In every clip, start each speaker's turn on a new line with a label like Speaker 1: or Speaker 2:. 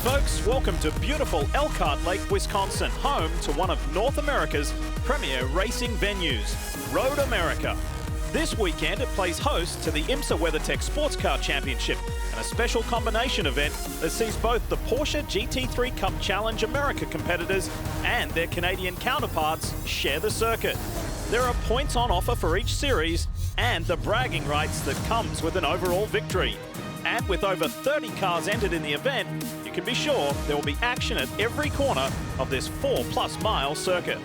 Speaker 1: folks, welcome to beautiful Elkhart Lake, Wisconsin, home to one of North America's premier racing venues, Road America. This weekend it plays host to the IMSA WeatherTech Sports Car Championship and a special combination event that sees both the Porsche GT3 Cup Challenge America competitors and their Canadian counterparts share the circuit. There are points on offer for each series and the bragging rights that comes with an overall victory. And with over 30 cars entered in the event, you can be sure there will be action at every corner of this 4+ mile circuit.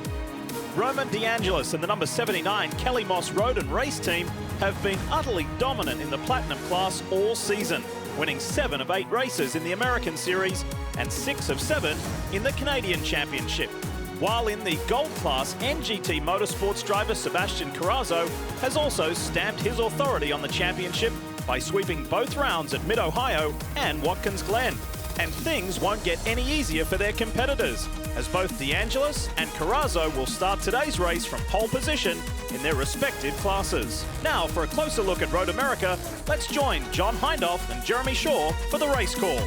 Speaker 1: Roman DeAngelis and the number 79 Kelly Moss Road and Race team have been utterly dominant in the Platinum class all season, winning 7 of 8 races in the American Series and 6 of 7 in the Canadian Championship. While in the Gold class, NGT Motorsports driver Sebastian Carrazzo has also stamped his authority on the championship by sweeping both rounds at Mid-Ohio and Watkins Glen. And things won't get any easier for their competitors, as both DeAngelis and Carrazzo will start today's race from pole position in their respective classes. Now, for a closer look at Road America, let's join John Hindhaugh and Jeremy Shaw for the race call.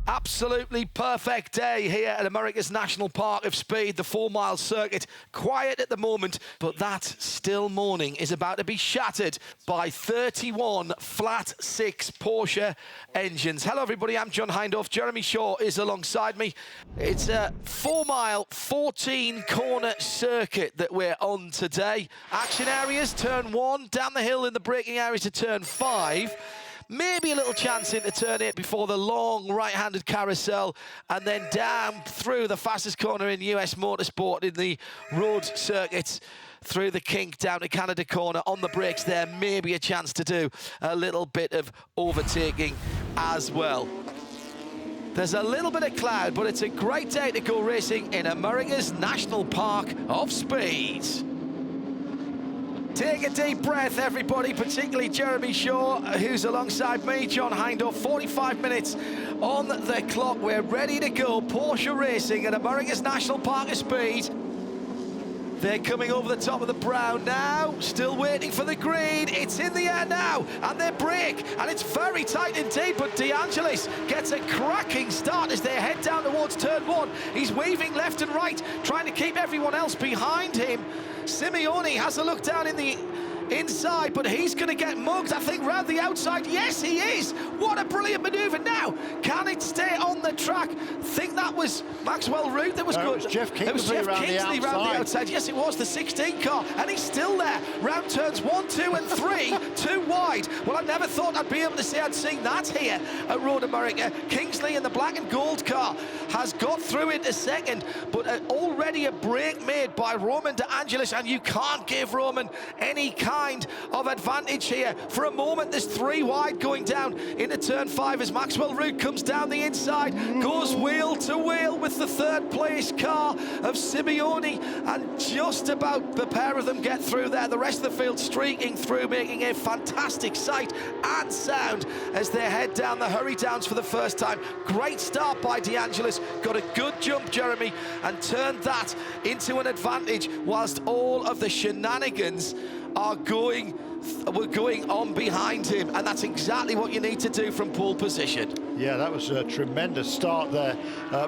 Speaker 2: Absolutely perfect day here at America's National Park of Speed, the 4-mile circuit. Quiet at the moment, but that still morning is about to be shattered by 31 flat 6 Porsche engines. Hello everybody, I'm John Hindhaugh. Jeremy Shaw is alongside me. It's a 4-mile, 14-corner circuit that we're on today. Action areas, turn 1, down the hill in the braking area to turn 5. Maybe a little chance into turn 8 before the long right-handed carousel, and then down through the fastest corner in US Motorsport in the road circuits, through the kink down to Canada corner. On the brakes there, maybe a chance to do a little bit of overtaking as well. There's a little bit of cloud, but it's a great day to go racing in America's National Park of Speed. Take a deep breath, everybody, particularly Jeremy Shaw, who's alongside me, John Hindhaugh. 45 minutes on the clock. We're ready to go. Porsche racing at America's National Park of Speed. They're coming over the top of the brown now, still waiting for the green. It's in the air now, and they brake, and it's very tight indeed, but DeAngelis gets a cracking start as they head down towards turn 1. He's weaving left and right, trying to keep everyone else behind him. Simeone has a look down in the inside, but he's going to get mugged, I think, round the outside. Yes, he is. What a brilliant manoeuvre. Now, can it stay on the track? I think that was Maxwell Root that was good.
Speaker 3: It was Jeff Kingsley round the outside.
Speaker 2: Yes, it was the 16 car, and he's still there. Round turns 1, 2, and 3, too wide. Well, I never thought I'd be able to say I'd seen that here at Road America. Kingsley in the black and gold car has got through into second, but already a break made by Roman DeAngelis, and you can't give Roman any kind of advantage here. For a moment, there's 3 wide going down into turn 5 as Maxwell Root comes down the inside, goes wheel to wheel with the 3rd place car of Simeone, and just about the pair of them get through there. The rest of the field streaking through, making a fantastic sight and sound as they head down the hurry downs for the first time. Great start by DeAngelis, got a good jump, Jeremy, and turned that into an advantage whilst all of the shenanigans were going on behind him, and that's exactly what you need to do from pole position.
Speaker 3: Yeah, that was a tremendous start there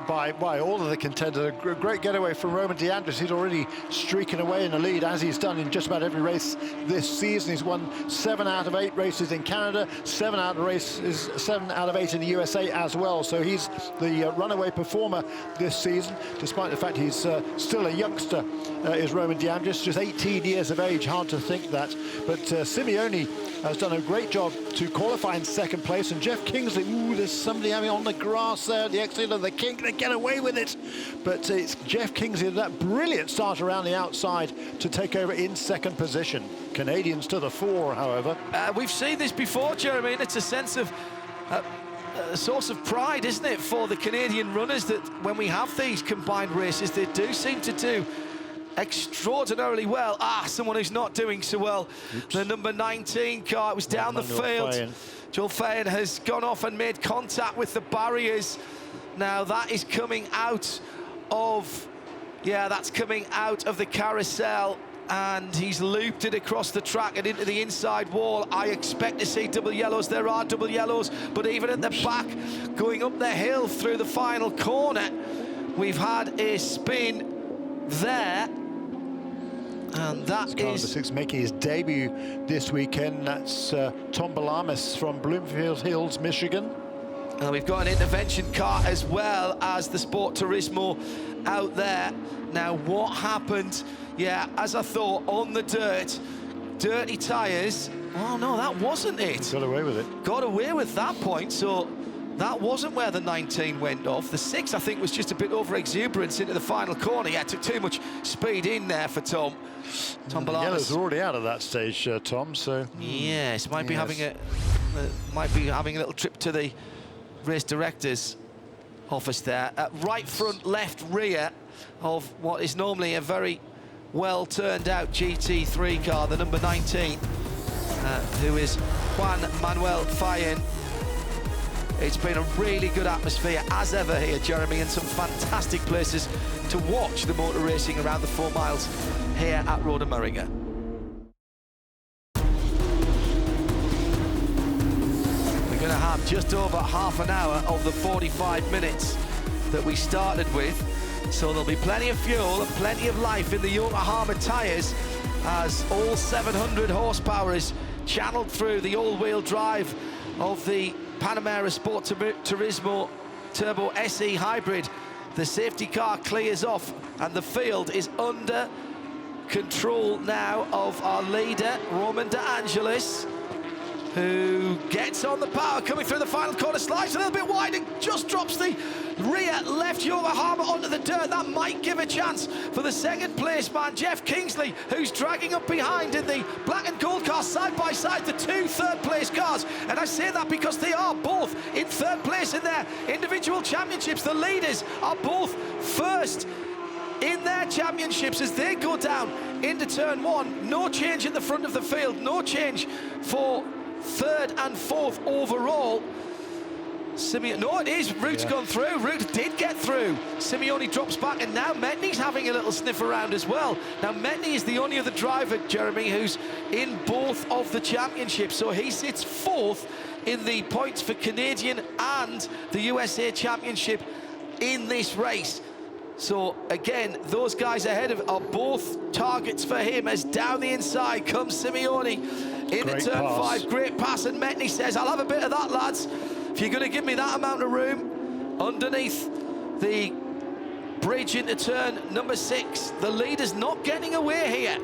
Speaker 3: by all of the contenders. A great getaway from Roman DeAngelis. He's already streaking away in the lead, as he's done in just about every race this season. He's won 7 out of 8 races in Canada, 7 out of 8 in the USA as well. So he's the runaway performer this season, despite the fact he's still a youngster, is Roman DeAngelis, just 18 years of age. Hard to think that. But Simeone has done a great job to qualify in 2nd place, and Jeff Kingsley, there's somebody having on the grass there at the exit of the kink. They get away with it, but it's Jeff Kingsley, that brilliant start around the outside to take over in 2nd position. Canadians to the fore, however.
Speaker 2: We've seen this before, Jeremy, and it's a sense of a source of pride, isn't it, for the Canadian runners, that when we have these combined races, they do seem to do extraordinarily well. Someone who's not doing so well. Oops. The number 19 car, it was down the field. Joel Fayen has gone off and made contact with the barriers. Now that is coming out of, that's coming out of the carousel, and he's looped it across the track and into the inside wall. I expect to see double yellows. There are double yellows, but even at the back, going up the hill through the final corner, we've had a spin there. And that is...
Speaker 3: Number 6 making his debut this weekend. That's Tom Balamis from Bloomfield Hills, Michigan.
Speaker 2: And we've got an intervention car as well as the Sport Turismo out there. Now, what happened? Yeah, as I thought, on the dirt, dirty tyres. Oh, no, that wasn't it.
Speaker 3: Got away with it.
Speaker 2: Got away with that point, so that wasn't where the 19 went off. The 6, I think, was just a bit over-exuberance into the final corner. Yeah, took too much speed in there for Tom. Tom Balamis.
Speaker 3: Yellow's already out of that stage, Tom, so...
Speaker 2: Yes, might be having a little trip to the race director's office there. Right front, left rear of what is normally a very well turned out GT3 car, the number 19, who is Juan Manuel Fayen. It's been a really good atmosphere as ever here, Jeremy, and some fantastic places to watch the motor racing around the 4 miles here at Road America. We're going to have just over half an hour of the 45 minutes that we started with, so there'll be plenty of fuel and plenty of life in the Yokohama tyres as all 700 horsepower is channeled through the all-wheel drive of the Panamera Sport Turismo Turbo SE Hybrid. The safety car clears off and the field is under control now of our leader, Roman De Angelis, who gets on the power, coming through the final corner, slides a little bit wide and just drops the rear left Yokohama onto the dirt. That might give a chance for the second place man, Jeff Kingsley, who's dragging up behind in the black and gold car side by side, the 2 third-place cars. And I say that because they are both in third place in their individual championships. The leaders are both first in their championships as they go down into turn 1. No change in the front of the field, no change for third and fourth overall. No, it is. Root's gone through. Root did get through. Simeone drops back, and now Metney's having a little sniff around as well. Now, Metney is the only other driver, Jeremy, who's in both of the championships, so he sits 4th in the points for Canadian and the USA Championship in this race. So, again, those guys ahead of are both targets for him as down the inside comes Simeone into turn 5. Great pass, and Metney says, I'll have a bit of that, lads. If you're going to give me that amount of room underneath the bridge into turn number 6. The leader's not getting away here.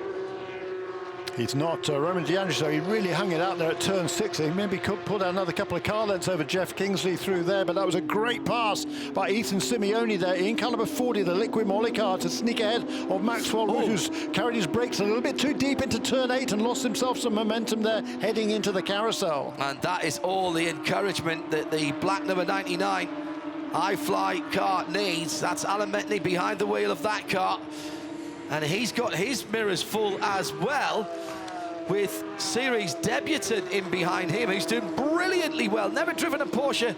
Speaker 3: He's not. Roman De Angelis, he really hung it out there at turn 6. He maybe could pull down another couple of car lengths over Jeff Kingsley through there, but that was a great pass by Ethan Simeone there in car number 40, the liquid moly car, to sneak ahead of Maxwell Root, who's carried his brakes a little bit too deep into turn 8 and lost himself some momentum there heading into the carousel.
Speaker 2: And that is all the encouragement that the black number 99 iFly car needs. That's Alan Metney behind the wheel of that car. And he's got his mirrors full as well, with series debutant in behind him, who's doing brilliantly well. Never driven a Porsche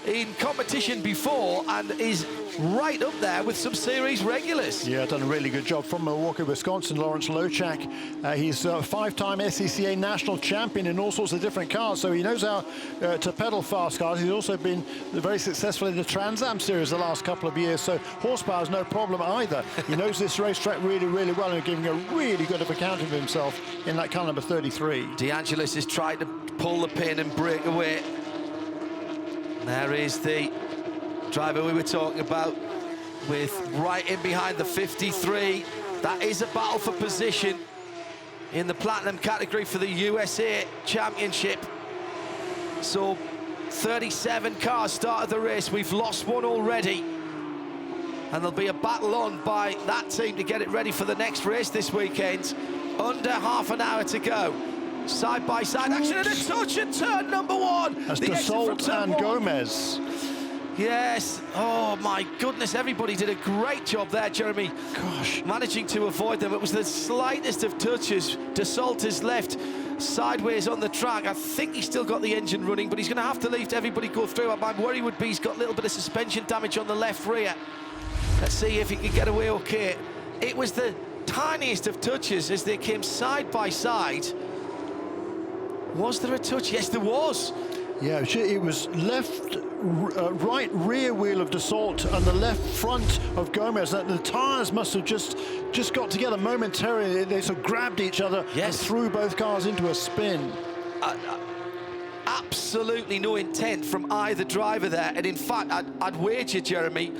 Speaker 2: in competition before and is right up there with some series regulars.
Speaker 3: Yeah, done a really good job from Milwaukee, Wisconsin, Lawrence Lochak. He's a 5-time SCCA national champion in all sorts of different cars, so he knows how to pedal fast cars. He's also been very successful in the Trans Am series the last couple of years, so horsepower is no problem either. He knows this racetrack really, really well and giving a really good account of himself in that car number 33.
Speaker 2: De Angelis is trying to pull the pin and break away. There is the driver we were talking about, with right in behind the 53. That is a battle for position in the platinum category for the USA Championship. So 37 cars started the race. We've lost one already, and there'll be a battle on by that team to get it ready for the next race this weekend. Under half an hour to go. Side by side action and a touch at turn number 1.
Speaker 3: That's Dassault and Gomez.
Speaker 2: Yes. Oh my goodness, everybody did a great job there, Jeremy.
Speaker 3: Gosh.
Speaker 2: Managing to avoid them. It was the slightest of touches. Dassault is left sideways on the track. I think he's still got the engine running, but he's going to have to leave everybody go through. My worry would be he's got a little bit of suspension damage on the left rear. Let's see if he can get away okay. It was the tiniest of touches as they came side by side. Was there a touch? Yes, there was.
Speaker 3: Yeah, it was right rear wheel of Dassault and the left front of Gomez. The tyres must have just got together momentarily. They sort of grabbed each other and threw both cars into a spin.
Speaker 2: Absolutely no intent from either driver there. And in fact, I'd wager, Jeremy,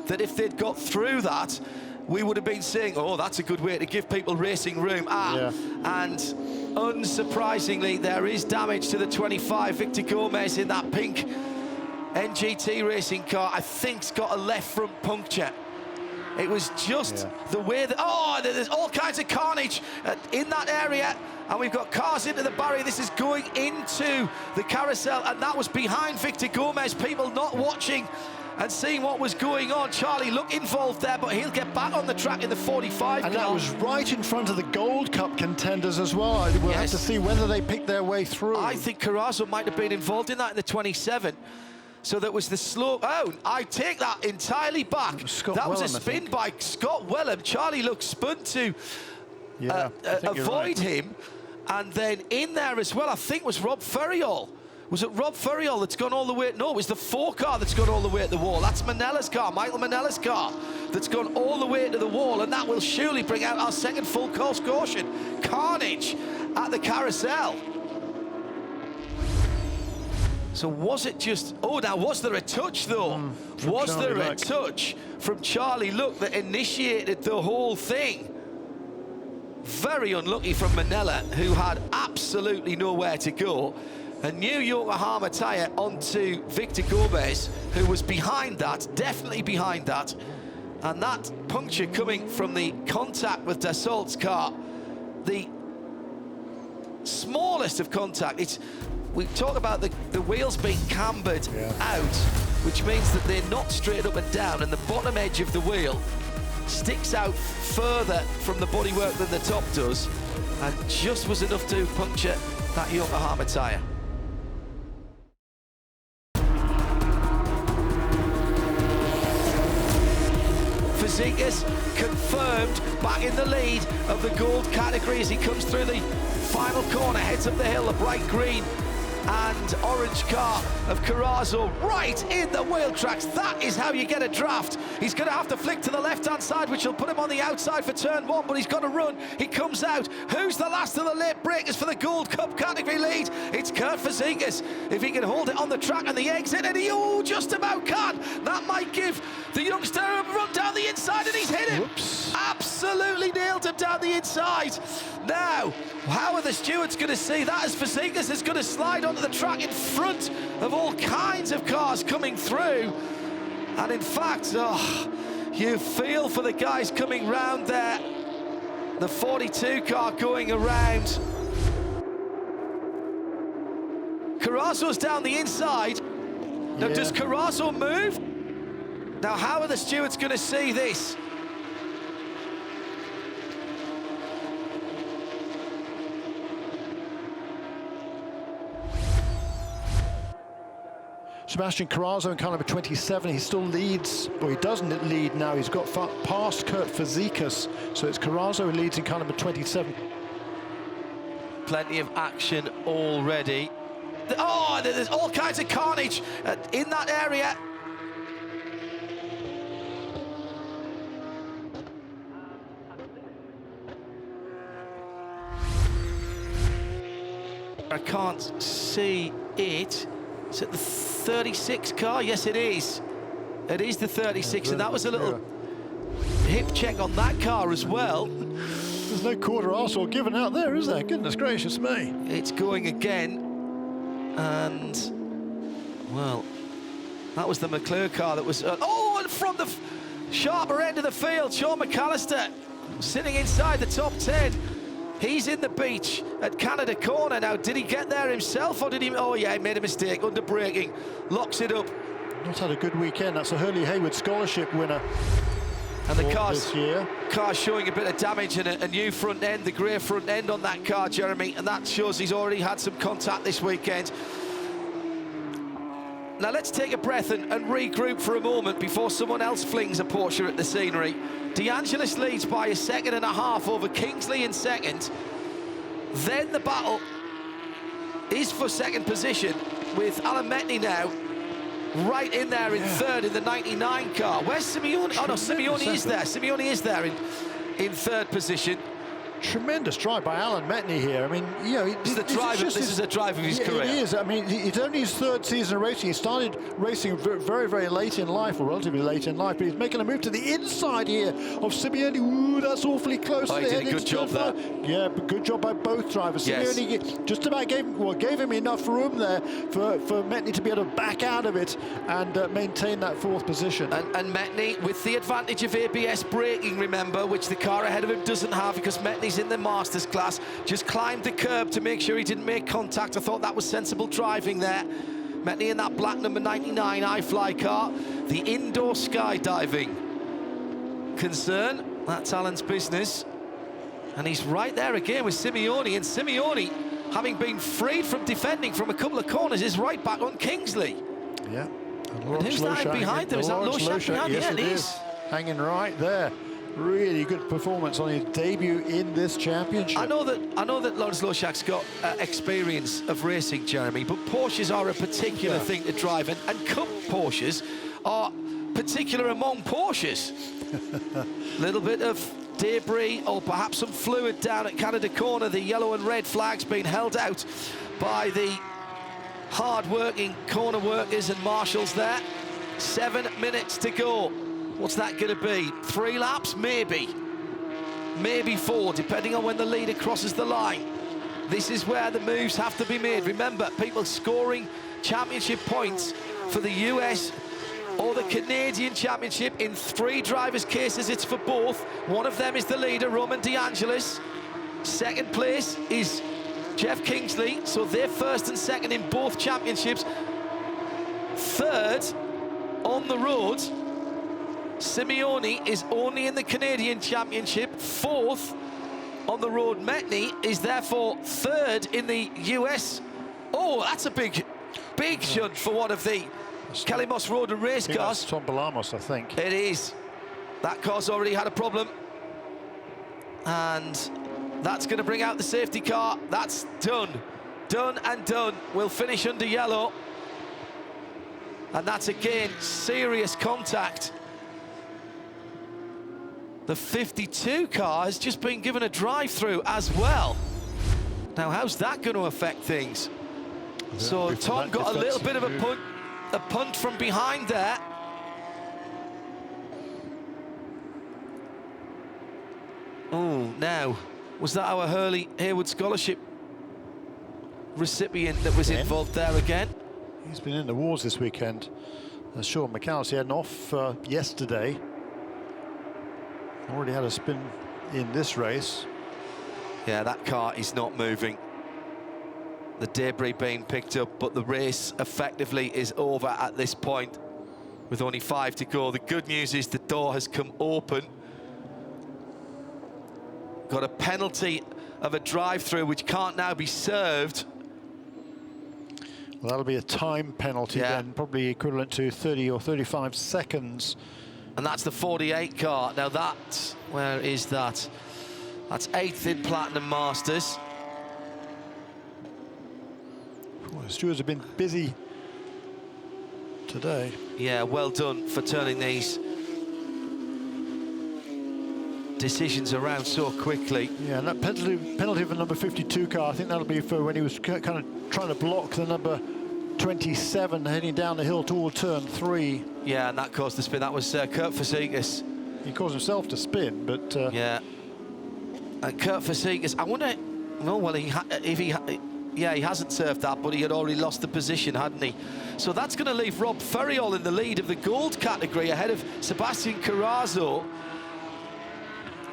Speaker 2: that if they'd got through that, we would have been saying, oh, that's a good way to give people racing room. And unsurprisingly, there is damage to the 25. Victor Gomez in that pink NGT racing car, I think's got a left front puncture. It was just the way that, there's all kinds of carnage in that area. And we've got cars into the barrier. This is going into the carousel, and that was behind Victor Gomez. People not watching and seeing what was going on. Charlie looked involved there, but he'll get back on the track in the 45
Speaker 3: and
Speaker 2: car.
Speaker 3: That was right in front of the Gold Cup contenders as well. We'll have to see whether they pick their way through.
Speaker 2: I think Carrazzo might have been involved in that in the 27. So that was the slow. Oh, I take that entirely back. That was a spin by Scott Wellham. Charlie looked spun to avoid him. And then in there as well, I think, was Rob Ferriol. Was it Rob Ferriol that's gone all the way? No, it was the 4 car that's gone all the way at the wall. That's Manella's car, Michael Manella's car, that's gone all the way to the wall, and that will surely bring out our second full course caution. Carnage at the carousel. So was it just... Oh, now, was there a touch, though? Was there a touch from Charlie Look that initiated the whole thing? Very unlucky from Manella, who had absolutely nowhere to go. A new Yokohama tyre onto Victor Gomez, who was behind that, definitely behind that. And that puncture coming from the contact with Dassault's car, the smallest of contact. We talk about the wheels being cambered out, which means that they're not straight up and down, and the bottom edge of the wheel sticks out further from the bodywork than the top does, and just was enough to puncture that Yokohama tyre. Fazekas confirmed back in the lead of the gold category as he comes through the final corner, heads up the hill, a bright green and orange car of Carrazzo right in the wheel tracks. That is how you get a draft. He's going to have to flick to the left-hand side, which will put him on the outside for turn 1, but he's got to run. He comes out. Who's the last of the late breakers for the Gold Cup category lead? It's Kurt Fazekas. If he can hold it on the track and the exit, and he just about can. That might give the youngster a run down the inside, and he's hit him.
Speaker 3: Whoops.
Speaker 2: Absolutely nailed him down the inside. Now, how are the stewards going to see that as Fazekas is going to slide onto the track in front of all kinds of cars coming through? And in fact, you feel for the guys coming round there. The 42 car going around. Carrazzo's down the inside. Now, does Carrazzo move? Now, how are the stewards going to see this?
Speaker 3: Sebastian Carrazzo in car number 27, he still leads, well, he doesn't lead now, he's got past Kurt Fazekas, so it's Carrazzo who leads in car number 27.
Speaker 2: Plenty of action already. There's all kinds of carnage in that area. I can't see it. Is it the 36 car? Yes, it is. It is the 36, and that was a little hip check on that car as well.
Speaker 3: There's no quarter arsehole given out there, is there? Goodness gracious me.
Speaker 2: It's going again, and, well, that was the McClure car that was... and from the sharper end of the field, Sean McAllister sitting inside the top 10. He's in the beach at Canada Corner. Now, did he get there himself, or did he... Oh, yeah, he made a mistake, under braking, locks it up.
Speaker 3: Not had a good weekend. That's a Hurley Hayward Scholarship winner.
Speaker 2: And the car's showing a bit of damage and a new front end, the grey front end on that car, Jeremy, and that shows he's already had some contact this weekend. Now let's take a breath and regroup for a moment before someone else flings a Porsche at the scenery. De Angelis leads by 1.5 seconds over Kingsley in second. Then the battle is for second position with Alan Metni now right in there in third in the 99 car. Where's Simeone? Oh no, Simeone is there. Simeone is there in third position.
Speaker 3: Tremendous drive by Alan Metni here. I mean, you know,
Speaker 2: this is a drive of his career.
Speaker 3: It is. I mean, it's only his third season of racing. He started racing very, very late in life, or relatively late in life, but he's making a move to the inside here of Simeone. Ooh, that's awfully close.
Speaker 2: Oh, he did a good job there.
Speaker 3: Yeah, but good job by both drivers.
Speaker 2: Yes.
Speaker 3: Simeone just about gave him enough room there for Metni to be able to back out of it and maintain that fourth position.
Speaker 2: And Metni, with the advantage of ABS braking, remember, which the car ahead of him doesn't have because Metni's in the Masters class, just climbed the curb to make sure he didn't make contact. I thought that was sensible driving there. Metni in that black number 99 iFly car. The indoor skydiving concern, that's Alan's business. And he's right there again with Simeone, and Simeone, having been freed from defending from a couple of corners, is right back on Kingsley.
Speaker 3: Yeah.
Speaker 2: And who's that behind him? Is that Loshak behind him?
Speaker 3: Yes,
Speaker 2: Yeah, it is.
Speaker 3: Hanging right there. Really good performance on his debut in this championship.
Speaker 2: I know that Lawrence Loshak's got experience of racing, Jeremy, but Porsches are a particular thing to drive, and Cup Porsches are particular among Porsches. Little bit of debris or perhaps some fluid down at Canada Corner. The yellow and red flags being held out by the hard-working corner workers and marshals there. 7 minutes to go. What's that going to be? 3 laps? Maybe. Maybe 4, depending on when the leader crosses the line. This is where the moves have to be made. Remember, people scoring championship points for the US or the Canadian Championship. In 3 drivers' cases, it's for both. One of them is the leader, Roman De Angelis. Second place is Jeff Kingsley, so they're first and second in both championships. Third on the road, Simeone is only in the Canadian Championship. Fourth on the road, Metni is therefore third in the US. Oh, that's a big shunt for one of the Kelly Moss Road and Race cars.
Speaker 3: Tom Balamos, I think.
Speaker 2: It is. That car's already had a problem. And that's going to bring out the safety car. That's done. Done and done. We'll finish under yellow. And that's, again, serious contact. The 52 car has just been given a drive-through as well. Now, how's that going to affect things? Yeah, so Tom got a little bit of a punt from behind there. Oh, now, was that our Hurley Haywood Scholarship recipient that was involved there again?
Speaker 3: He's been in the wars this weekend. Sean McAllister had an off yesterday. Already had a spin in this race.
Speaker 2: Yeah, that car is not moving. The debris being picked up, but the race effectively is over at this point with only 5 to go. The good news is the door has come open. Got a penalty of a drive-through which can't now be served.
Speaker 3: Well, that'll be a time penalty then, probably equivalent to 30 or 35 seconds.
Speaker 2: And that's the 48 car. Now that, where is that? That's 8th in Platinum Masters.
Speaker 3: Well, the stewards have been busy today.
Speaker 2: Yeah, well done for turning these decisions around so quickly.
Speaker 3: Yeah, and that penalty for number 52 car, I think that'll be for when he was kind of trying to block the number 27 heading down the hill toward turn 3.
Speaker 2: Yeah, and that caused the spin. That was Kurt Fasikas.
Speaker 3: He caused himself to spin, but
Speaker 2: yeah. And Kurt Fasikas, I wonder. No, well, he hasn't served that, but he had already lost the position, hadn't he? So that's going to leave Rob Ferriol in the lead of the gold category ahead of Sebastian Carrazzo.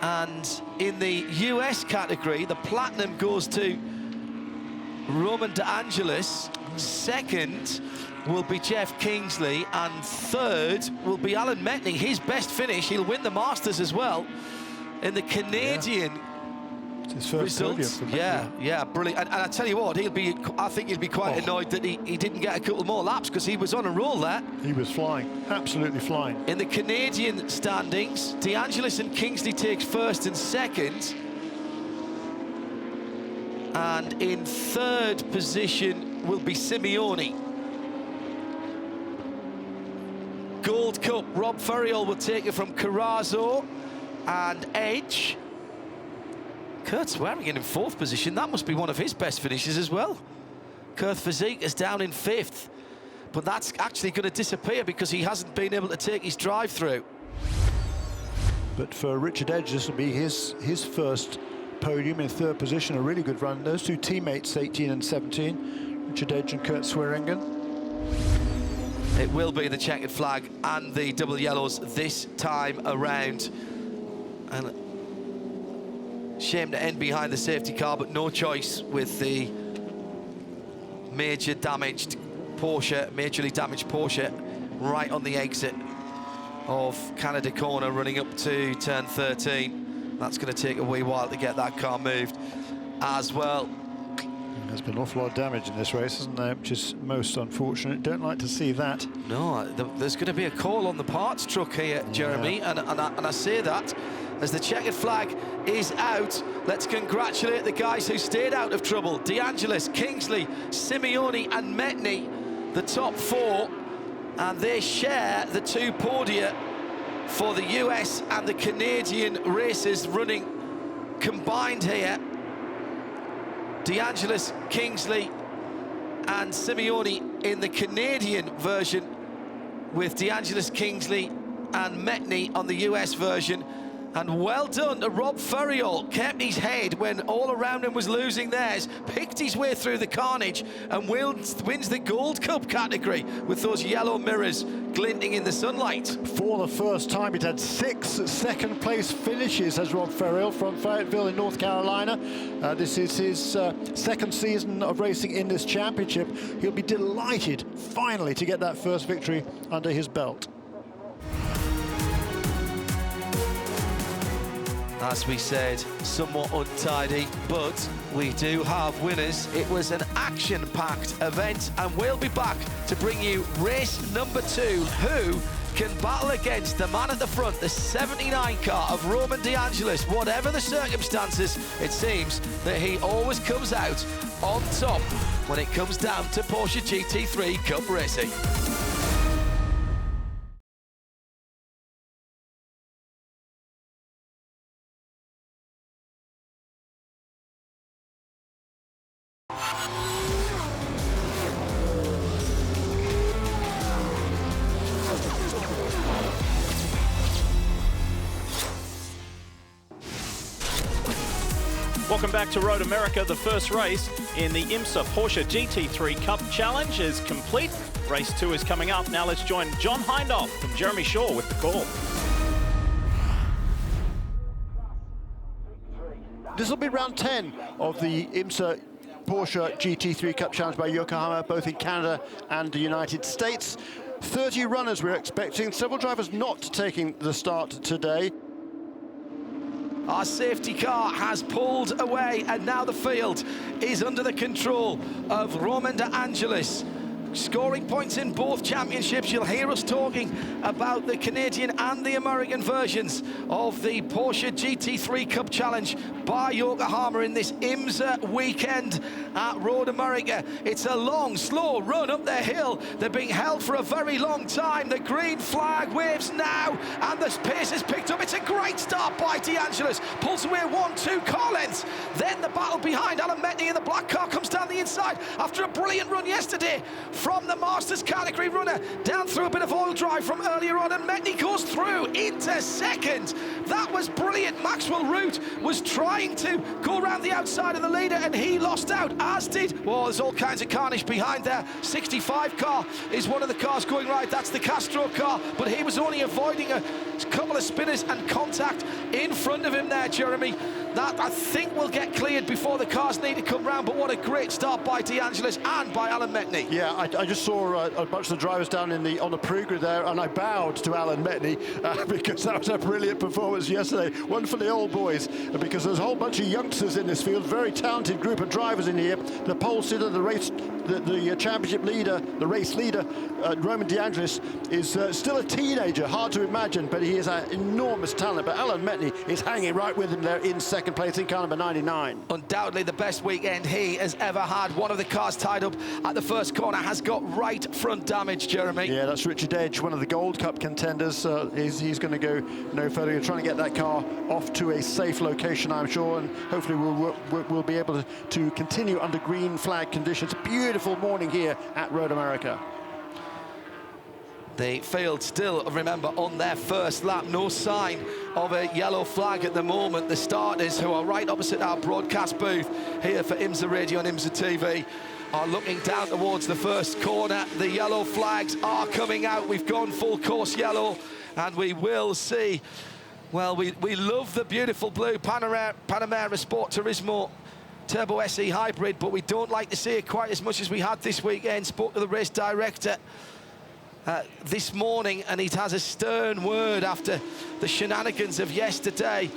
Speaker 2: And in the US category, the platinum goes to Roman De Angelis. Second will be Jeff Kingsley, and third will be Alan Metni. His best finish, he'll win the Masters as well. In the Canadian
Speaker 3: It's his first
Speaker 2: results.
Speaker 3: podium for
Speaker 2: Yeah, brilliant. And I tell you what, I think he'll be quite annoyed that he didn't get a couple more laps, because he was on a roll there.
Speaker 3: He was flying, absolutely flying.
Speaker 2: In the Canadian standings, De Angelis and Kingsley takes first and second. And in third position will be Simeoni. Gold Cup, Rob Ferriol will take it from Carrazzo and Edge. Kurt Swearingen in fourth position. That must be one of his best finishes as well. Kurt Verzeek is down in fifth, but that's actually going to disappear because he hasn't been able to take his drive through.
Speaker 3: But for Richard Edge, this will be his first podium in third position. A really good run. Those two teammates, 18 and 17, Richard Edge and Kurt Swearingen.
Speaker 2: It will be the checkered flag and the double yellows this time around. And shame to end behind the safety car, but no choice with the majorly damaged Porsche right on the exit of Canada Corner, running up to turn 13. That's going to take a wee while to get that car moved as well.
Speaker 3: There's been an awful lot of damage in this race, hasn't there, which is most unfortunate. Don't like to see that.
Speaker 2: No, there's going to be a call on the parts truck here, Jeremy, and I say that as the checkered flag is out. Let's congratulate the guys who stayed out of trouble. De Angelis, Kingsley, Simeoni and Metni, the top four, and they share the two podia for the US and the Canadian races running combined here. De Angelis, Kingsley and Simeoni in the Canadian version, with De Angelis, Kingsley and Metni on the US version. And well done to Rob Ferriol, kept his head when all around him was losing theirs, picked his way through the carnage and wins the Gold Cup category with those yellow mirrors glinting in the sunlight.
Speaker 3: For the first time, he'd had 6 second-place finishes as Rob Ferriol from Fayetteville in North Carolina. This is his second season of racing in this championship. He'll be delighted, finally, to get that first victory under his belt.
Speaker 2: As we said, somewhat untidy, but we do have winners. It was an action-packed event, and we'll be back to bring you race number 2. Who can battle against the man at the front, the 79 car of Roman De Angelis? Whatever the circumstances, it seems that he always comes out on top when it comes down to Porsche GT3 Cup racing.
Speaker 1: Welcome back to Road America. The first race in the IMSA Porsche GT3 Cup Challenge is complete. Race 2 is coming up. Now let's join John Hindhaugh and Jeremy Shaw with the call.
Speaker 3: This will be round 10 of the IMSA Porsche GT3 Cup Challenge by Yokohama, both in Canada and the United States. 30 runners we're expecting, several drivers not taking the start today.
Speaker 2: Our safety car has pulled away, and now the field is under the control of Roman De Angelis. Scoring points in both championships. You'll hear us talking about the Canadian and the American versions of the Porsche GT3 Cup Challenge by Yokohama in this IMSA weekend at Road America. It's a long, slow run up their hill. They're being held for a very long time. The green flag waves now, and the pace is picked up. It's a great start by De Angelis. Pulls away 1-2 car lengths. Then the battle behind. Alan Metni in the black car comes down the inside after a brilliant run yesterday from the Masters category runner, down through a bit of oil drive from earlier on, and Metni goes through into second. That was brilliant. Maxwell Root was trying to go around the outside of the leader, and he lost out, as did, well, there's all kinds of carnage behind there. 65 car is one of the cars going right. That's the Castro car, but he was only avoiding a couple of spinners and contact in front of him there, Jeremy. That, I think, will get cleared before the cars need to come round, but what a great start by De Angelis and by Alan Metni.
Speaker 3: Yeah, I just saw a bunch of the drivers down on the pre-grid there, and I bowed to Alan Metni because that was a brilliant performance yesterday. One for the old boys, because there's a whole bunch of youngsters in this field, very talented group of drivers in here. The pole sitter, the championship leader, the race leader, Roman De Angelis, is still a teenager, hard to imagine, but he is an enormous talent. But Alan Metni is hanging right with him there in second place in car number 99.
Speaker 2: Undoubtedly the best weekend he has ever had. One of the cars tied up at the first corner has got right front damage, Jeremy.
Speaker 3: Yeah, that's Richard Edge, one of the Gold Cup contenders. He's going to go no further. He's trying to get that car off to a safe location, I'm sure, and hopefully we'll be able to continue under green flag conditions. Beautiful morning here at Road America.
Speaker 2: The field still, remember, on their first lap. No sign of a yellow flag at the moment. The starters, who are right opposite our broadcast booth here for IMSA Radio and IMSA TV, are looking down towards the first corner. The yellow flags are coming out. We've gone full course yellow, and we will see. Well, we love the beautiful blue Panamera Sport Turismo Turbo SE Hybrid, but we don't like to see it quite as much as we had this weekend. Spoke to the race director this morning, and he has a stern word after the shenanigans of yesterday.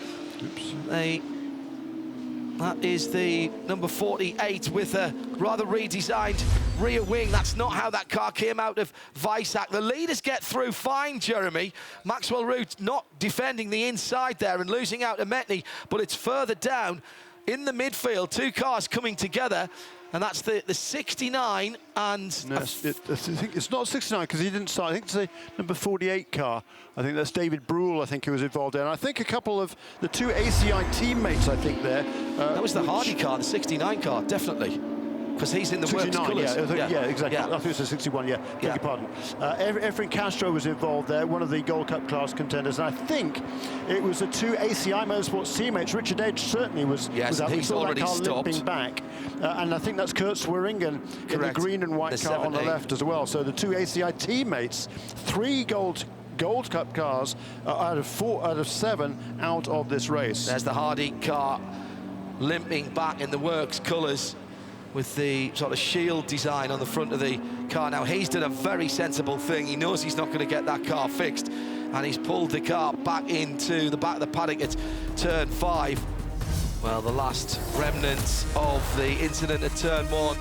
Speaker 2: That is the number 48 with a rather redesigned rear wing. That's not how that car came out of Weissach. The leaders get through fine, Jeremy. Maxwell Root not defending the inside there and losing out to Metni, but it's further down in the midfield. Two cars coming together, and that's the 69 and...
Speaker 3: No, I think it's not 69 because he didn't start. I think it's the number 48 car. I think that's David Brule, I think, who was involved there. And I think a couple of the two ACI teammates, I think, there.
Speaker 2: That was the Hardy car, the 69 car, definitely. Because he's in the works colours.
Speaker 3: Yeah, exactly. Yeah. I think it's a 61, yeah. Beg your pardon. Efren Castro was involved there, one of the Gold Cup class contenders. And I think it was the two ACI Motorsports teammates. Richard Edge certainly was out.
Speaker 2: He's already
Speaker 3: that car
Speaker 2: stopped.
Speaker 3: limping back. And I think that's Kurt Swearingen in the green and white car on the left as well. So the two ACI teammates, three Gold Cup cars out of 7 out of this race.
Speaker 2: There's the Hardy car limping back in the works colours, with the sort of shield design on the front of the car. Now, he's done a very sensible thing. He knows he's not going to get that car fixed, and he's pulled the car back into the back of the paddock at turn 5. Well, the last remnants of the incident at turn 1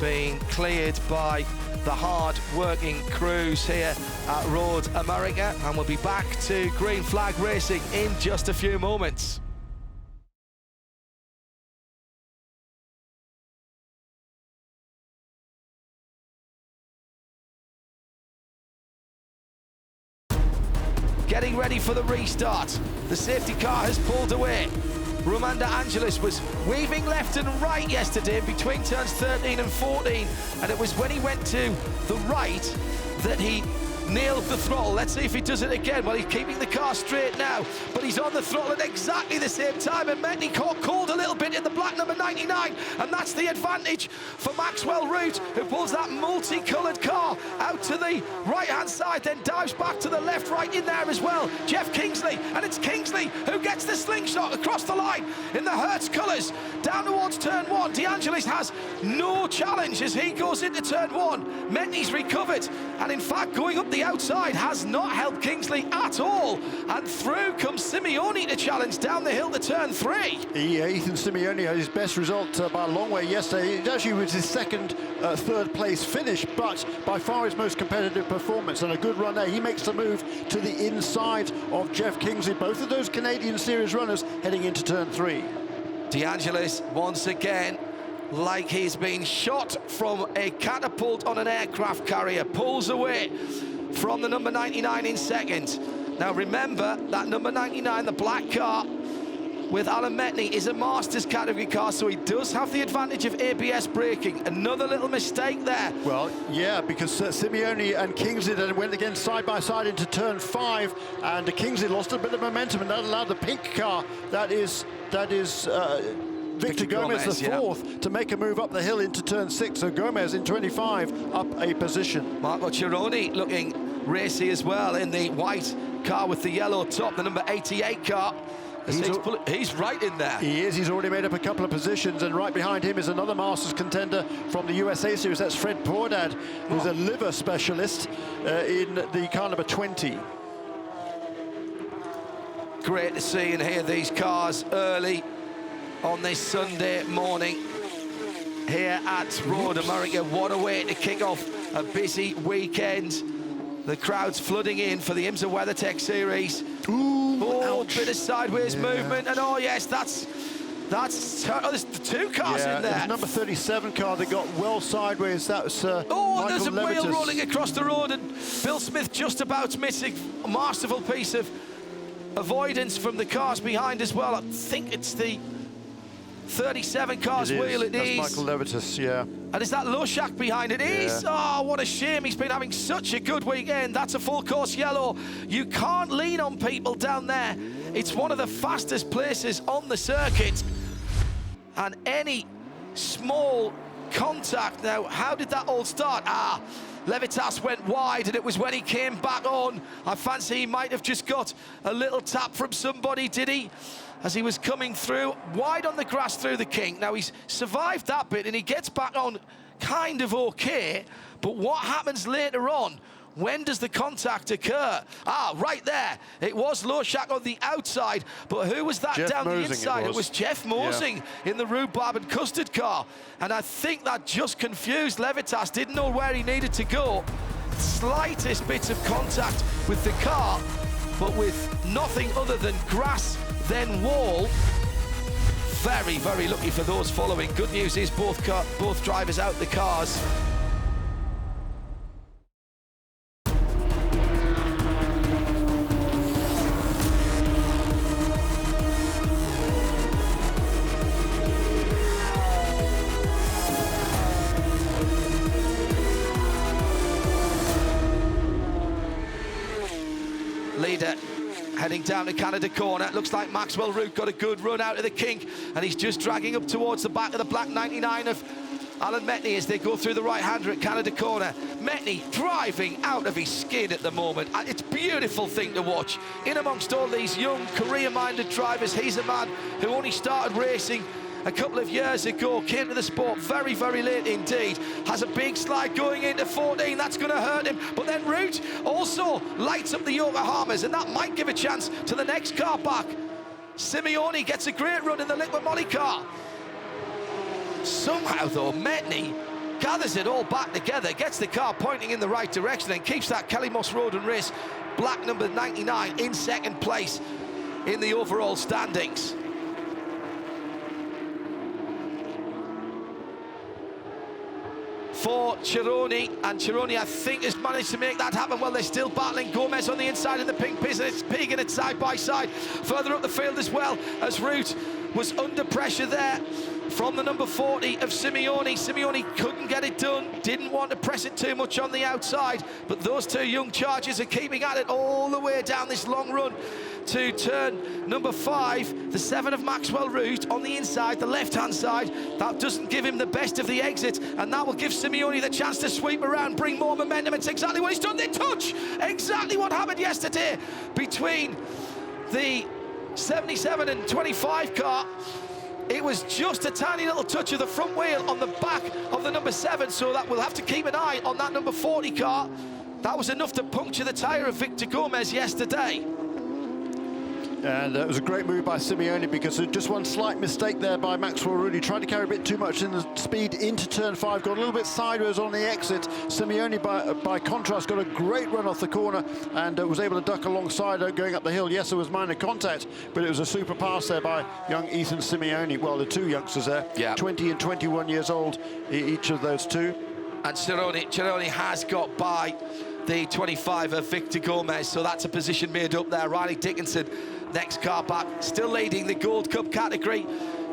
Speaker 2: being cleared by the hard-working crews here at Road America, and we'll be back to green flag racing in just a few moments. Getting ready for the restart. The safety car has pulled away. Roman De Angelis was weaving left and right yesterday between turns 13 and 14, and it was when he went to the right that he nailed the throttle. Let's see if he does it again. Well, he's keeping the car straight now, but he's on the throttle at exactly the same time, and Metni called a little bit in the black number 99, and that's the advantage for Maxwell Root, who pulls that multicoloured car out to the right-hand side, then dives back to the left, right in there as well. Jeff Kingsley, and it's Kingsley who gets the slingshot across the line in the Hertz colours down towards turn 1. De Angelis has no challenge as he goes into turn 1. Metni's recovered, and in fact going up the outside has not helped Kingsley at all, and through comes Simeone to challenge down the hill to turn 3.
Speaker 3: Yeah, Ethan Simeone had his best result by a long way yesterday. It actually was his third place finish, but by far his most competitive performance, and a good run there. He makes the move to the inside of Jeff Kingsley. Both of those Canadian Series runners heading into turn 3.
Speaker 2: De Angelis once again, like he's been shot from a catapult on an aircraft carrier, pulls away from the number 99 in second. Now remember, that number 99, the black car with Alan Metni, is a Masters category car, so he does have the advantage of ABS braking. Another little mistake there.
Speaker 3: Well, yeah, because Simeone and Kingsley then went again side by side into turn 5, and Kingsley lost a bit of momentum, and that allowed the pink car, that is Victor Gomez, the fourth, to make a move up the hill into turn 6. So Gomez in 25 up a position.
Speaker 2: Marco Cironi looking racy as well in the white car with the yellow top, the number 88 car. He's right in there.
Speaker 3: He is. He's already made up a couple of positions, and right behind him is another Masters contender from the USA Series. That's Fred Poordad, who's a liver specialist in the car number 20.
Speaker 2: Great to see and hear these cars early on this Sunday morning here at Road America. What a way to kick off a busy weekend. The crowd's flooding in for the IMSA WeatherTech Series.
Speaker 3: Ooh,
Speaker 2: oh,
Speaker 3: ouch.
Speaker 2: bit of sideways movement, and oh yes, there's two cars in there.
Speaker 3: There's number 37 car that got well sideways. That was
Speaker 2: and there's a wheel
Speaker 3: Levitas.
Speaker 2: rolling across the road, and Bill Smith just about missing a masterful piece of avoidance from the cars behind as well. I think it's the 37 car's wheel. That's
Speaker 3: Michael Levitas, yeah.
Speaker 2: And is that Loshak behind it? Is. Oh, what a shame. He's been having such a good weekend. That's a full course yellow. You can't lean on people down there. It's one of the fastest places on the circuit. And any small contact now, how did that all start? Levitas went wide, and it was when he came back on. I fancy he might have just got a little tap from somebody, did he? As he was coming through, wide on the grass through the kink. Now, he's survived that bit, and he gets back on kind of okay, but what happens later on? When does the contact occur? Right there. It was Loshak on the outside, but who was that down the inside? It was Jeff Mosing in the rhubarb and custard car. And I think that just confused Levitas, didn't know where he needed to go. Slightest bits of contact with the car, but with nothing other than grass, then wall. Very, very lucky for those following. Good news is both drivers out the cars. Leader heading down to Canada corner. Looks like Maxwell Root got a good run out of the kink, and he's just dragging up towards the back of the black 99 of Alan Metney as they go through the right-hander at Canada corner. Metney driving out of his skin at the moment. It's a beautiful thing to watch. In amongst all these young, career-minded drivers, he's a man who only started racing a couple of years ago, came to the sport very, very late indeed. Has a big slide going into 14, that's going to hurt him. But then Root also lights up the Yokohamas, and that might give a chance to the next car back. Simeone gets a great run in the Liquid Molly car. Somehow, though, Metney gathers it all back together, gets the car pointing in the right direction, and keeps that Kelly Moss Road and Race black number 99 in second place in the overall standings. For Chironi, and Chironi, I think, has managed to make that happen. Well, they're still battling. Gomez on the inside of the pink piece, and it's pegging it side by side. Further up the field as well, as Root was under pressure there from the number 40 of Simeone. Simeone couldn't get it done, didn't want to press it too much on the outside, but those two young chargers are keeping at it all the way down this long run to turn number 5, the 7 of Maxwell Root on the inside, the left-hand side. That doesn't give him the best of the exit, and that will give Simeone the chance to sweep around, bring more momentum. It's exactly what he's done. They touch! Exactly what happened yesterday between the 77 and 25 car. It was just a tiny little touch of the front wheel on the back of the number 7, so that we'll have to keep an eye on that number 40 car. That was enough to puncture the tyre of Victor Gomez yesterday.
Speaker 3: And it was a great move by Simeone, because just one slight mistake there by Maxwell Root. He tried to carry a bit too much in the speed into turn 5, got a little bit sideways on the exit. Simeone, by contrast, got a great run off the corner and was able to duck alongside going up the hill. Yes, there was minor contact, but it was a super pass there by young Ethan Simeone. Well, the two youngsters there, 20 and 21 years old, each of those two.
Speaker 2: And Chironi has got by the 25 of Victor Gomez, so that's a position made up there. Riley Dickinson, next car back, still leading the Gold Cup category.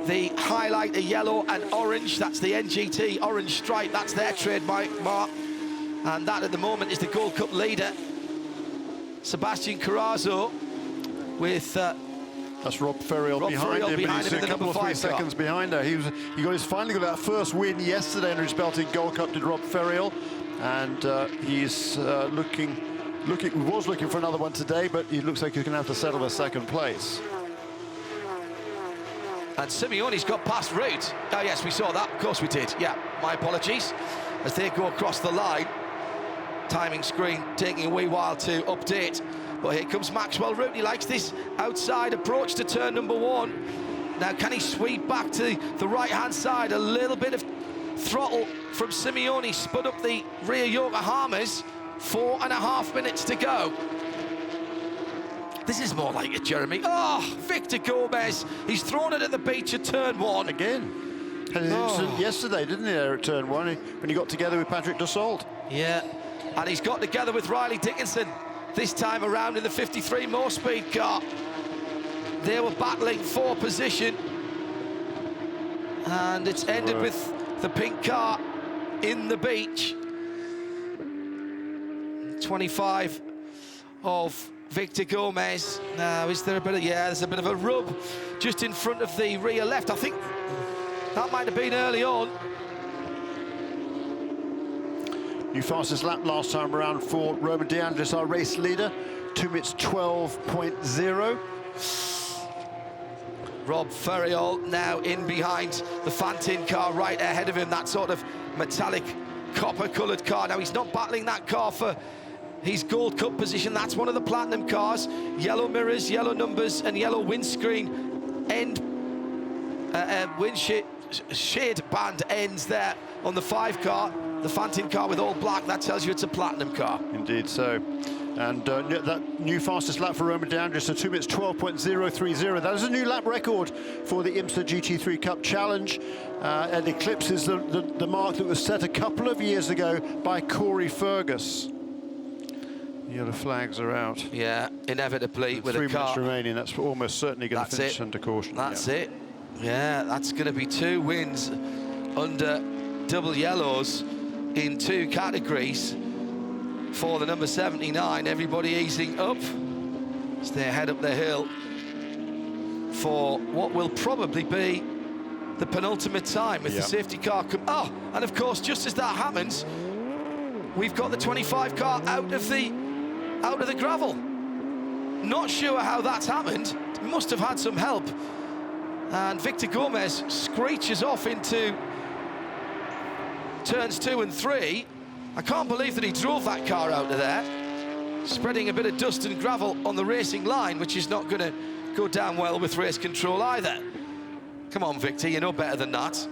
Speaker 2: The highlight, the yellow and orange, that's the NGT orange stripe, that's their trademark mark. And that at the moment is the Gold Cup leader, Sebastian Carrazzo, with
Speaker 3: that's Rob Ferriol behind him. He's a couple of 3 seconds behind her. He finally got that first win yesterday under his belt in Gold Cup, did Rob Ferriol, and he's was looking for another one today, but he looks like he's going to have to settle for second place.
Speaker 2: And Simeone's got past route. Oh, yes, we saw that. Of course we did. Yeah, my apologies. As they go across the line. Timing screen taking a wee while to update. But here comes Maxwell Root. He likes this outside approach to turn number 1. Now, can he sweep back to the right-hand side? A little bit of throttle from Simeone. Spud up the rear Yokohamas. 4.5 minutes to go. This is more like it, Jeremy. Oh, Victor Gomez. He's thrown it at the beach at turn 1.
Speaker 3: Again. Had an incident yesterday, didn't he, there at turn 1, when he got together with Patrick Dassault.
Speaker 2: Yeah, and he's got together with Riley Dickinson this time around in the 53 more speed car. They were battling for position. And it's ended with the pink car in the beach. 25 of Victor Gomez. Now, is there a bit of... Yeah, there's a bit of a rub just in front of the rear left. I think that might have been early on.
Speaker 3: New fastest lap last time around for Roman De Andres, our race leader. 2 minutes 12.0.
Speaker 2: Rob Ferriol now in behind the Fantin car, right ahead of him. That sort of metallic copper-coloured car. Now, he's not battling that car for his Gold Cup position. That's one of the platinum cars. Yellow mirrors, yellow numbers, and yellow windscreen end, shade band ends there on the 5 car. The Fantin car with all black, that tells you it's a platinum car.
Speaker 3: Indeed so. And that new fastest lap for Roman De Andres, so 2 minutes 12.030. That is a new lap record for the IMSA GT3 Cup Challenge. And eclipses the mark that was set a couple of years ago by Corey Fergus. The yellow flags are out.
Speaker 2: Yeah, inevitably with
Speaker 3: 3
Speaker 2: a car.
Speaker 3: minutes remaining, that's almost certainly going to finish under caution.
Speaker 2: That's it. Yeah, that's going to be 2 wins under double yellows in 2 categories for the number 79. Everybody easing up as they head up the hill for what will probably be the penultimate time with the safety car. Oh, and of course, just as that happens, we've got the 25 car out of the gravel. Not sure how that's happened. Must have had some help. And Victor Gomez screeches off into turns 2 and 3. I can't believe that he drove that car out of there, spreading a bit of dust and gravel on the racing line, which is not going to go down well with race control either. Come on, Victor, you know better than that.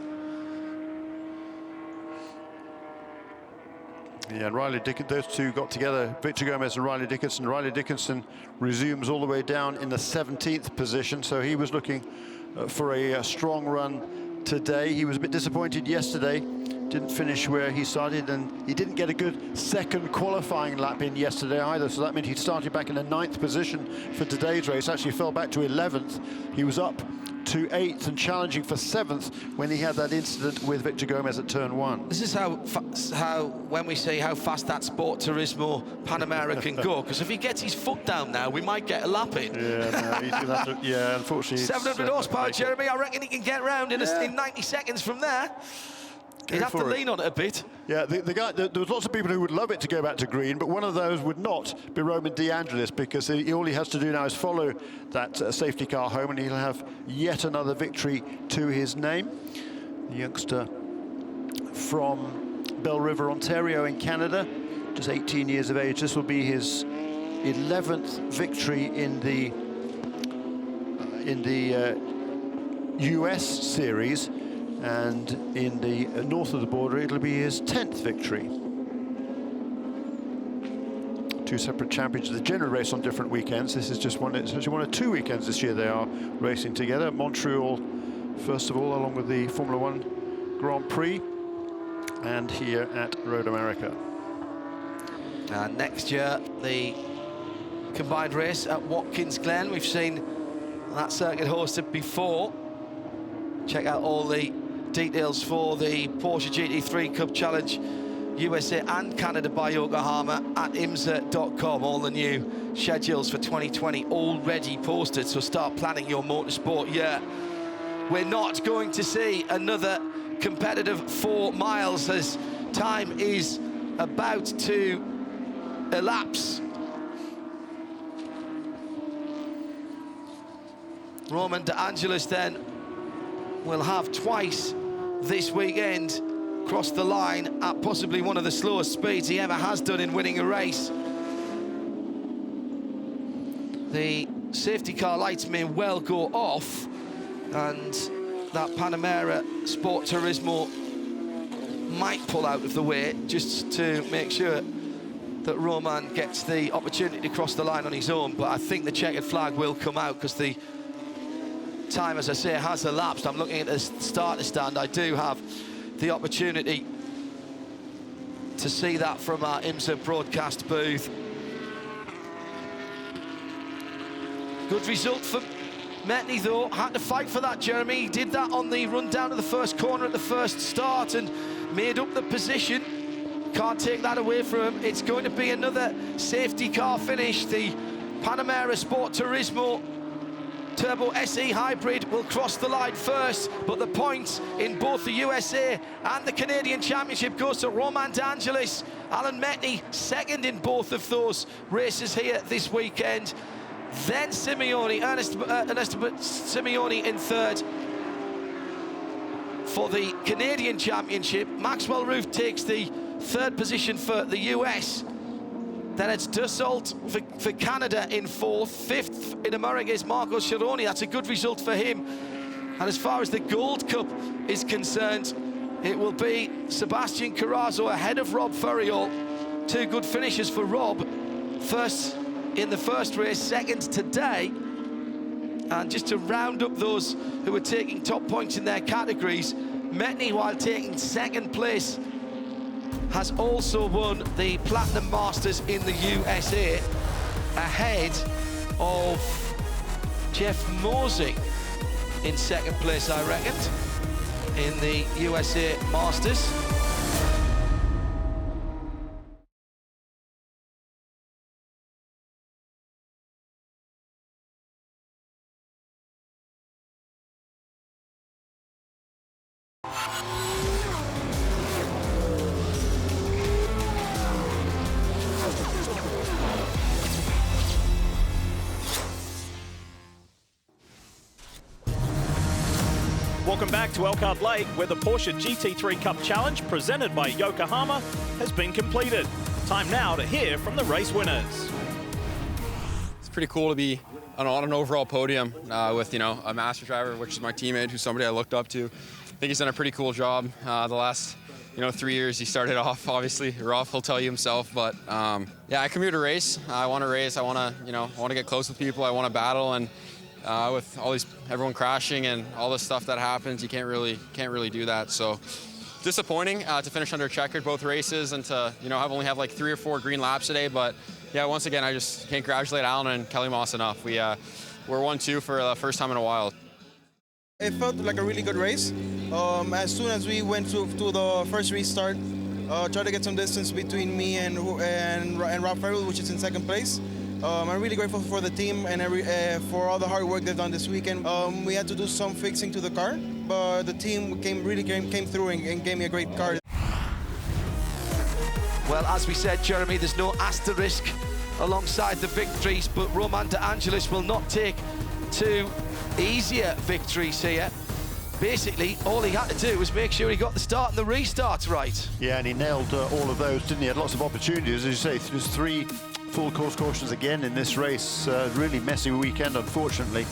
Speaker 3: Yeah, and Riley Dickinson, those two got together, Victor Gomez and Riley Dickinson. Riley Dickinson resumes all the way down in the 17th position, so he was looking for a strong run today. He was a bit disappointed yesterday, didn't finish where he started, and he didn't get a good second qualifying lap in yesterday either, so that meant he started back in the 9th position for today's race. Actually fell back to 11th. He was up to 8th and challenging for 7th when he had that incident with Victor Gomez at turn 1.
Speaker 2: This is how when we say how fast that Sport Turismo Panamera can go, because if he gets his foot down now, we might get a lap in.
Speaker 3: Yeah, no, he's gonna have to, yeah, unfortunately.
Speaker 2: 700 horsepower, Jeremy. I reckon he can get round in 90 seconds from there. He'd have to lean on it a bit. Yeah,
Speaker 3: the guy, there was lots of people who would love it to go back to green, but one of those would not be Roman De Andres, because all he has to do now is follow that safety car home, and he'll have yet another victory to his name. The youngster from Belle River, Ontario in Canada, just 18 years of age. This will be his 11th victory in the US series. And in the north of the border, it'll be his 10th victory. 2 separate champions of the general race on different weekends. This is just one of 2 weekends this year they are racing together. Montreal, first of all, along with the Formula 1 Grand Prix, and here at Road America.
Speaker 2: And next year, the combined race at Watkins Glen. We've seen that circuit hosted before. Check out all the details for the Porsche GT3 Cup Challenge USA and Canada by Yokohama at IMSA.com. All the new schedules for 2020 already posted, so start planning your motorsport year. We're not going to see another competitive 4 miles as time is about to elapse. Roman De Angelis then will have twice this weekend crossed the line at possibly one of the slowest speeds he ever has done in winning a race. The safety car lights may well go off, and that Panamera Sport Turismo might pull out of the way just to make sure that Roman gets the opportunity to cross the line on his own. But I think the checkered flag will come out because the time, as I say, has elapsed. I'm looking at the starter stand. I do have the opportunity to see that from our IMSA broadcast booth. Good result for Metney, though. Had to fight for that, Jeremy. He did that on the run down to the first corner at the first start and made up the position. Can't take that away from him. It's going to be another safety car finish. The Panamera Sport Turismo Turbo SE Hybrid will cross the line first, but the points in both the USA and the Canadian Championship goes to Roman De Angelis. Alan Metney second in both of those races here this weekend. Then Simeone, Ernesto Simeone in third for the Canadian Championship. Maxwell Roof takes the third position for the US. Then it's Dassault for Canada in fourth. Fifth in America is Marco Chironi. That's a good result for him. And as far as the Gold Cup is concerned, it will be Sebastian Carrazzo ahead of Rob Ferriol. Two good finishes for Rob. First in the first race, second today. And just to round up those who are taking top points in their categories, Metney, while taking second place, has also won the Platinum Masters in the USA, ahead of Jeff Mosey in second place, I reckon, in the USA Masters.
Speaker 1: Welcome back to Elkhart Lake, where the Porsche GT3 Cup Challenge, presented by Yokohama, has been completed. Time now to hear from the race winners.
Speaker 4: It's pretty cool to be on an overall podium with, a master driver, which is my teammate, who's somebody I looked up to. I think he's done a pretty cool job the last 3 years. He started off obviously rough, he'll tell you himself, but yeah, I come here to race. I want to race. I want to get close with people. I want to battle, and with everyone crashing and all this stuff that happens, you can't really do that. So disappointing to finish under checkered both races and to only have like 3 or 4 green laps today. But yeah, once again, I just can't congratulate Alan and Kelly Moss enough. We're 1-2 for the first time in a while.
Speaker 5: It felt like a really good race. As soon as we went to the first restart, tried to get some distance between me and Rob Ferriol, which is in second place. I'm really grateful for the team and for all the hard work they've done this weekend. We had to do some fixing to the car, but the team came through and gave me a great car.
Speaker 2: Well, as we said, Jeremy, there's no asterisk alongside the victories, but Roman De Angelis will not take 2 easier victories here. Basically, all he had to do was make sure he got the start and the restarts right.
Speaker 3: Yeah, and he nailed all of those, didn't he? Had lots of opportunities, as you say. There's 3 full course cautions again in this race. Really messy weekend, unfortunately.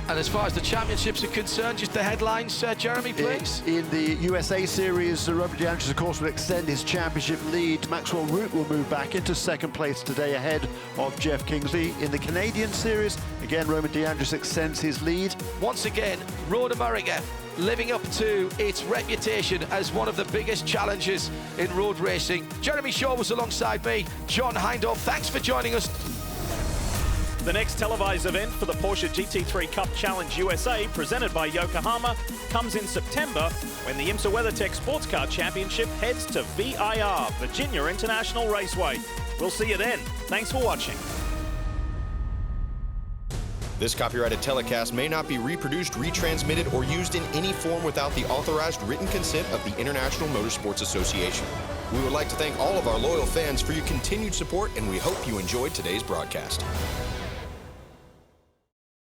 Speaker 2: And as far as the championships are concerned, just the headlines, Jeremy, please.
Speaker 3: In the USA Series, Roman De Angelis, of course, will extend his championship lead. Maxwell Root will move back into second place today, ahead of Jeff Kingsley. In the Canadian Series, again, Roman De Angelis extends his lead.
Speaker 2: Once again, Road America living up to its reputation as one of the biggest challenges in road racing. Jeremy Shaw was alongside me, John Hindhaugh. Thanks for joining us.
Speaker 1: The next televised event for the Porsche GT3 Cup Challenge USA, presented by Yokohama, comes in September when the IMSA WeatherTech Sports Car Championship heads to VIR, Virginia International Raceway. We'll see you then. Thanks for watching.
Speaker 6: This copyrighted telecast may not be reproduced, retransmitted, or used in any form without the authorized written consent of the International Motorsports Association. We would like to thank all of our loyal fans for your continued support, and we hope you enjoyed today's broadcast.